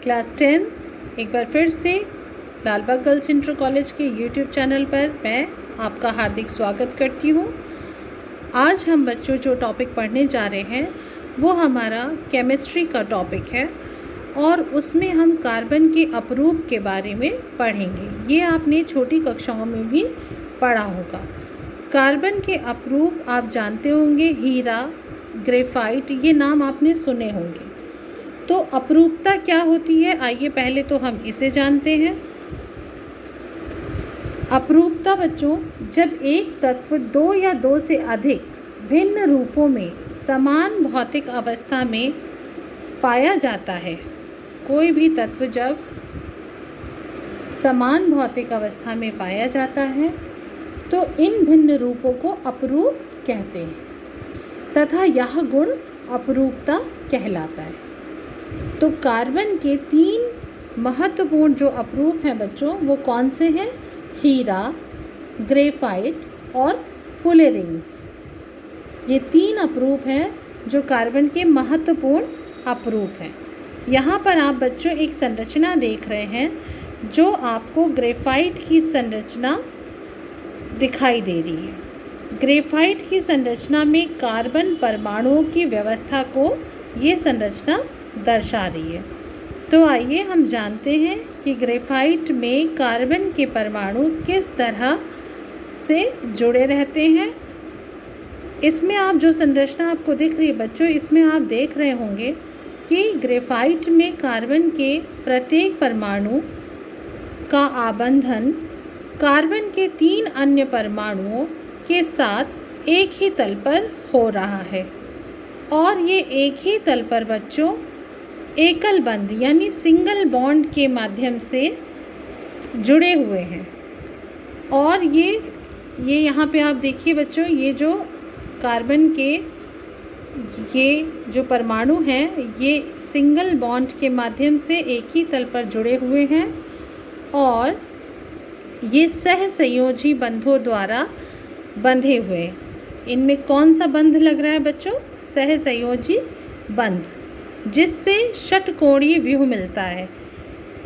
Class 10 एक बार फिर से लालबाग गर्ल्स इंटर कॉलेज के यूट्यूब चैनल पर मैं आपका हार्दिक स्वागत करती हूँ। आज हम बच्चों जो टॉपिक पढ़ने जा रहे हैं वो हमारा केमिस्ट्री का टॉपिक है और उसमें हम कार्बन के अपरूप के बारे में पढ़ेंगे। ये आपने छोटी कक्षाओं में भी पढ़ा होगा। कार्बन के अपरूप आप जानते होंगे, हीरा, ग्रेफाइट, ये नाम आपने सुने होंगे। तो अपरूपता क्या होती है, आइए पहले तो हम इसे जानते हैं। अपरूपता बच्चों, जब एक तत्व दो या दो से अधिक भिन्न रूपों में समान भौतिक अवस्था में पाया जाता है। कोई भी तत्व जब समान भौतिक अवस्था में पाया जाता है तो इन भिन्न रूपों को अपरूप कहते हैं तथा यह गुण अपरूपता कहलाता है। तो कार्बन के 3 महत्वपूर्ण जो अपरूप हैं बच्चों, वो कौन से हैं? हीरा, ग्रेफाइट और फुलेरिन्स। ये 3 अपरूप हैं जो कार्बन के महत्वपूर्ण अपरूप हैं। यहाँ पर आप बच्चों एक संरचना देख रहे हैं जो आपको ग्रेफाइट की संरचना दिखाई दे रही है। ग्रेफाइट की संरचना में कार्बन परमाणुओं की व्यवस्था को ये संरचना दर्शा रही है। तो आइए हम जानते हैं कि ग्रेफाइट में कार्बन के परमाणु किस तरह से जुड़े रहते हैं। इसमें आप जो संरचना आपको दिख रही है बच्चों, इसमें आप देख रहे होंगे कि ग्रेफाइट में कार्बन के प्रत्येक परमाणु का आबंधन कार्बन के 3 अन्य परमाणुओं के साथ एक ही तल पर हो रहा है और ये एक ही तल पर बच्चों एकल बंध यानी सिंगल बॉन्ड के माध्यम से जुड़े हुए हैं। और ये यहाँ पे आप देखिए बच्चों, ये जो कार्बन के ये जो परमाणु हैं ये सिंगल बॉन्ड के माध्यम से एक ही तल पर जुड़े हुए हैं और ये सहसंयोजी बंधों द्वारा बंधे हुए हैं। इनमें कौन सा बंध लग रहा है बच्चों? सहसंयोजी बंध, जिससे षटकोणीय व्यूह मिलता है।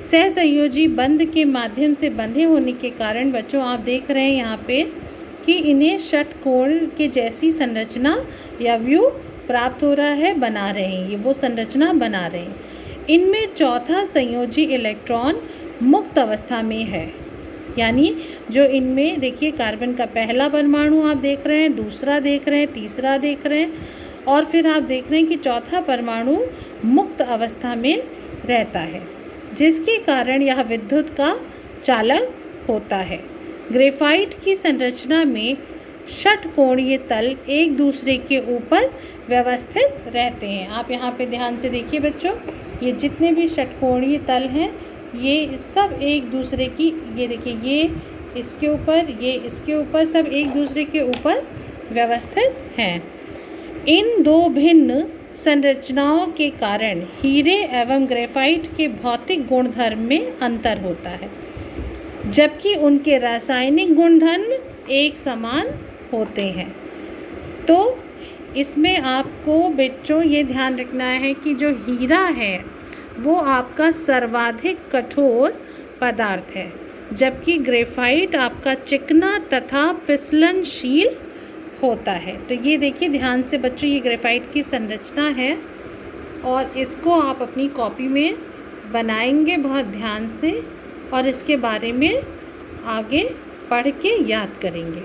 सहसंयोजी बंध के माध्यम से बंधे होने के कारण बच्चों आप देख रहे हैं यहाँ पे कि इन्हें षटकोण के जैसी संरचना या व्यू प्राप्त हो रहा है, बना रहे हैं, ये वो संरचना बना रहे हैं। इनमें चौथा संयोजी इलेक्ट्रॉन मुक्त अवस्था में है, यानी जो इनमें देखिए कार्बन का पहला परमाणु आप देख रहे हैं, दूसरा देख रहे हैं, तीसरा देख रहे हैं और फिर आप देख रहे हैं कि चौथा परमाणु मुक्त अवस्था में रहता है, जिसके कारण यह विद्युत का चालक होता है। ग्रेफाइट की संरचना में षटकोणीय तल एक दूसरे के ऊपर व्यवस्थित रहते हैं। आप यहाँ पे ध्यान से देखिए बच्चों, ये जितने भी षटकोणीय तल हैं ये सब एक दूसरे की, ये देखिए ये इसके ऊपर, ये इसके ऊपर, सब एक दूसरे के ऊपर व्यवस्थित हैं। इन 2 भिन्न संरचनाओं के कारण हीरे एवं ग्रेफाइट के भौतिक गुणधर्म में अंतर होता है, जबकि उनके रासायनिक गुणधर्म एक समान होते हैं। तो इसमें आपको बच्चों ये ध्यान रखना है कि जो हीरा है वो आपका सर्वाधिक कठोर पदार्थ है, जबकि ग्रेफाइट आपका चिकना तथा फिसलनशील होता है। तो ये देखिए ध्यान से बच्चों, ये ग्रेफाइट की संरचना है और इसको आप अपनी कॉपी में बनाएंगे बहुत ध्यान से और इसके बारे में आगे पढ़ के याद करेंगे।